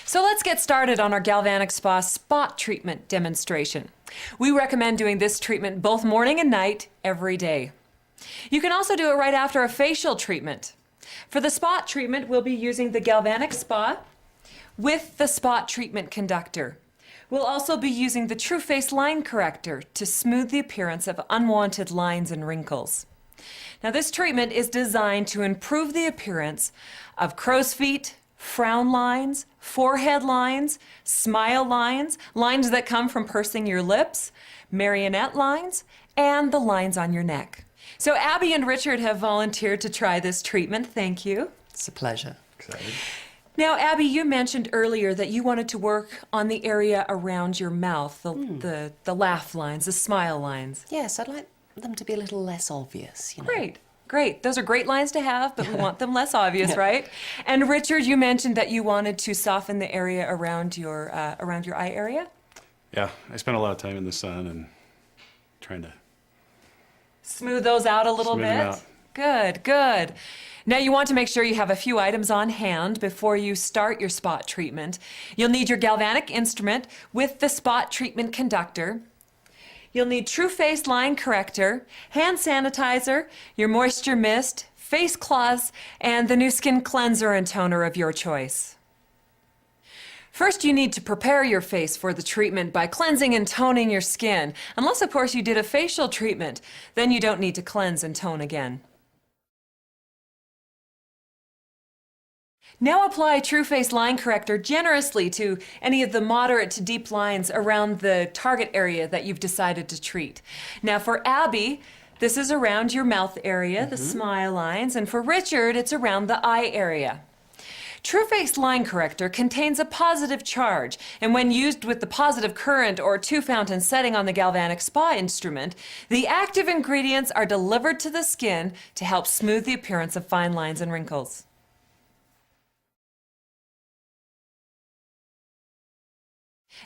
So let's get started on our Galvanic Spa spot treatment demonstration. We recommend doing this treatment both morning and night every day. You can also do it right after a facial treatment. For the spot treatment, we'll be using the Galvanic Spa with the spot treatment conductor. We'll also be using the True Face line corrector to smooth the appearance of unwanted lines and wrinkles. Now, this treatment is designed to improve the appearance of crow's feet, frown lines, forehead lines, smile lines, lines that come from pursing your lips, marionette lines, and the lines on your neck. So Abby and Richard have volunteered to try this treatment. Thank you. It's a pleasure. Excited. Now, Abby, you mentioned earlier that you wanted to work on the area around your mouth, the laugh lines, the smile lines. Yes, I'd like them to be a little less obvious, you know. Great. Great. Those are great lines to have, but we want them less obvious, right? And Richard, you mentioned that you wanted to soften the area around your eye area? Yeah, I spent a lot of time in the sun and trying to Smooth those out a little smooth bit? them out. Good, good. Now you want to make sure you have a few items on hand before you start your spot treatment. You'll need your galvanic instrument with the spot treatment conductor. You'll need True Face line corrector, hand sanitizer, your moisture mist, face cloths, and the new skin cleanser and toner of your choice. First, you need to prepare your face for the treatment by cleansing and toning your skin. Unless, of course, you did a facial treatment, then you don't need to cleanse and tone again. Now apply True Face line corrector generously to any of the moderate to deep lines around the target area that you've decided to treat. Now for Abby, this is around your mouth area, the smile lines, and for Richard, it's around the eye area. True Face line corrector contains a positive charge, and when used with the positive current or two-fountain setting on the Galvanic Spa instrument, the active ingredients are delivered to the skin to help smooth the appearance of fine lines and wrinkles.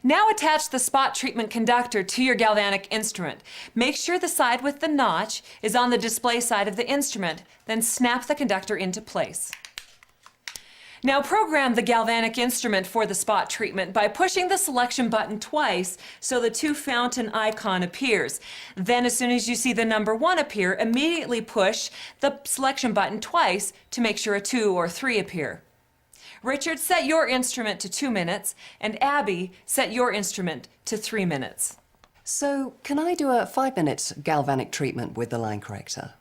Now attach the spot treatment conductor to your galvanic instrument. Make sure the side with the notch is on the display side of the instrument, then snap the conductor into place. Now program the galvanic instrument for the spot treatment by pushing the selection button twice so the two-fountain icon appears. Then as soon as you see the number 1 appear, immediately push the selection button twice to make sure a 2 or 3 appear. Richard, set your instrument to 2 minutes, and Abby, set your instrument to 3 minutes. So, can I do a 5 minutes galvanic treatment with the line corrector?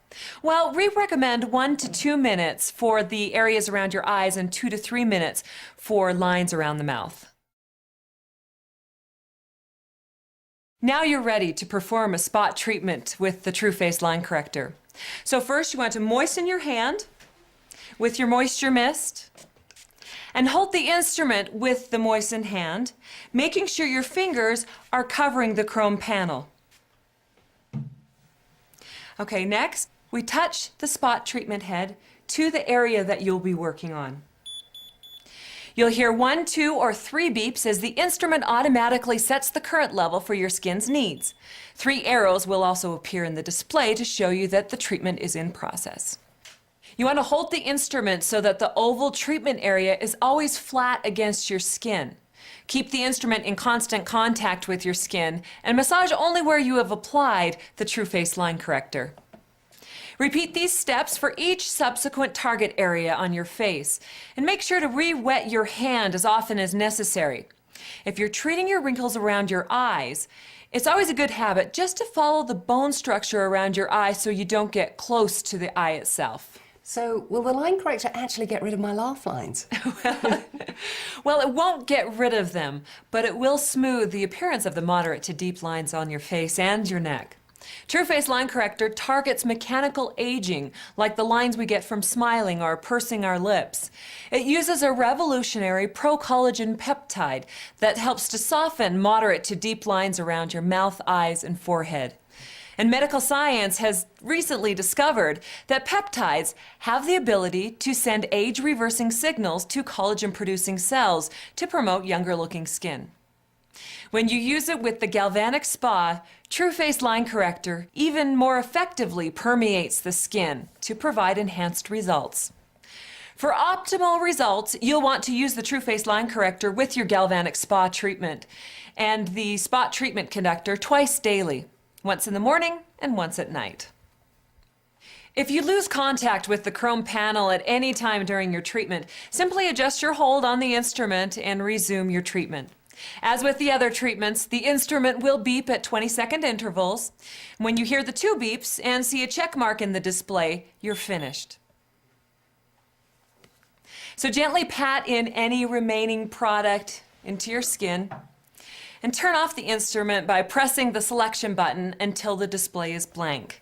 Well, we recommend 1 to 2 minutes for the areas around your eyes and 2 to 3 minutes for lines around the mouth. Now you're ready to perform a spot treatment with the True Face line corrector. So first you want to moisten your hand with your moisture mist and hold the instrument with the moistened hand, making sure your fingers are covering the chrome panel. Okay, next, we touch the spot treatment head to the area that you'll be working on. You'll hear 1, 2, or 3 beeps as the instrument automatically sets the current level for your skin's needs. 3 arrows will also appear in the display to show you that the treatment is in process. You want to hold the instrument so that the oval treatment area is always flat against your skin. Keep the instrument in constant contact with your skin and massage only where you have applied the True Face line corrector. Repeat these steps for each subsequent target area on your face, and make sure to re-wet your hand as often as necessary. If you're treating your wrinkles around your eyes, it's always a good habit just to follow the bone structure around your eye so you don't get close to the eye itself. So, will the line corrector actually get rid of my laugh lines? Well, it won't get rid of them, but it will smooth the appearance of the moderate to deep lines on your face and your neck. True Face line corrector targets mechanical aging, like the lines we get from smiling or pursing our lips. It uses a revolutionary pro-collagen peptide that helps to soften moderate to deep lines around your mouth, eyes, and forehead. And medical science has recently discovered that peptides have the ability to send age-reversing signals to collagen-producing cells to promote younger-looking skin. When you use it with the Galvanic Spa, True Face line corrector even more effectively permeates the skin to provide enhanced results. For optimal results, you'll want to use the True Face Line Corrector with your Galvanic Spa treatment and the spot treatment conductor twice daily, once in the morning and once at night. If you lose contact with the chrome panel at any time during your treatment, simply adjust your hold on the instrument and resume your treatment. As with the other treatments, the instrument will beep at 20-second intervals. When you hear the 2 beeps and see a check mark in the display, you're finished. So gently pat in any remaining product into your skin and turn off the instrument by pressing the selection button until the display is blank.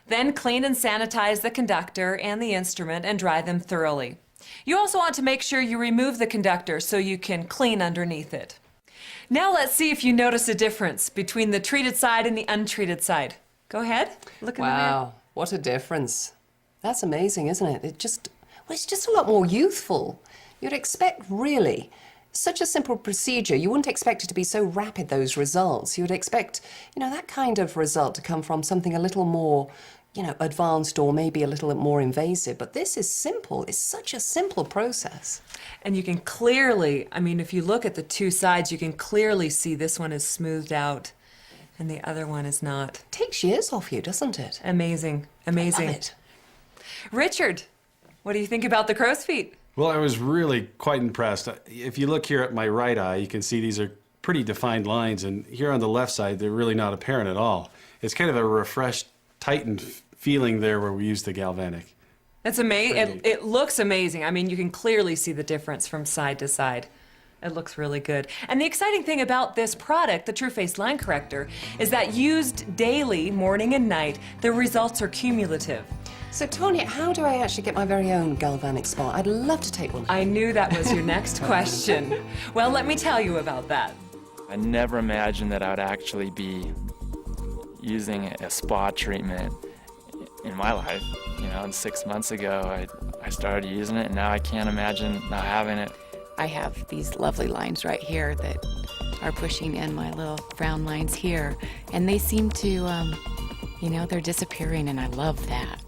Then clean and sanitize the conductor and the instrument and dry them thoroughly. You also want to make sure you remove the conductor so you can clean underneath it. Now let's see if you notice a difference between the treated side and the untreated side. Go ahead, look in the mirror. Wow, what a difference. That's amazing, isn't it? It's just a lot more youthful. You'd expect, really, such a simple procedure, you wouldn't expect it to be so rapid, those results. You would expect, that kind of result to come from something a little more, advanced or maybe a little more invasive. But this is simple. It's such a simple process. And you can clearly, if you look at the 2 sides, you can clearly see this one is smoothed out and the other one is not. Takes years off you, doesn't it? Amazing, amazing. I love it. Richard, what do you think about the crow's feet? Well, I was really quite impressed. If you look here at my right eye, you can see these are pretty defined lines, and here on the left side, they're really not apparent at all. It's kind of a refreshed, tightened feeling there where we use the Galvanic. That's amazing. It looks amazing. You can clearly see the difference from side to side. It looks really good. And the exciting thing about this product, the True Face Line Corrector, is that used daily, morning and night, the results are cumulative. So, Tonya, how do I actually get my very own Galvanic spa? I'd love to take one. I knew that was your next question. Well, let me tell you about that. I never imagined that I would actually be using a spa treatment in my life. 6 months ago, I started using it, and now I can't imagine not having it. I have these lovely lines right here that are pushing in my little frown lines here, and they seem to, they're disappearing, and I love that.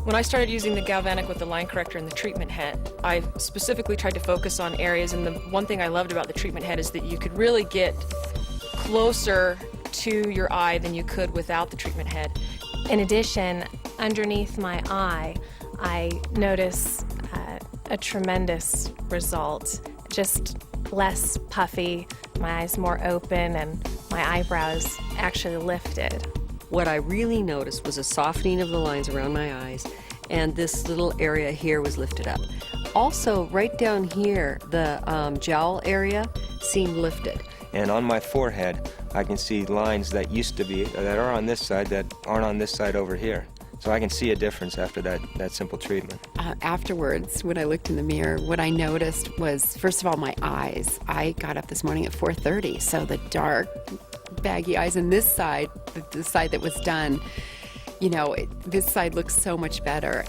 When I started using the Galvanic with the line corrector and the treatment head, I specifically tried to focus on areas, and the one thing I loved about the treatment head is that you could really get closer to your eye than you could without the treatment head. In addition, underneath my eye, I notice a tremendous result. Just less puffy, my eyes more open, and my eyebrows actually lifted. What I really noticed was a softening of the lines around my eyes, and this little area here was lifted up. Also, right down here, the jowl area seemed lifted. And on my forehead, I can see lines that are on this side that aren't on this side over here. So I can see a difference after that simple treatment. Afterwards, when I looked in the mirror, what I noticed was, first of all, my eyes. I got up this morning at 4:30, so the dark, baggy eyes on this side, the side that was done, this side looks so much better.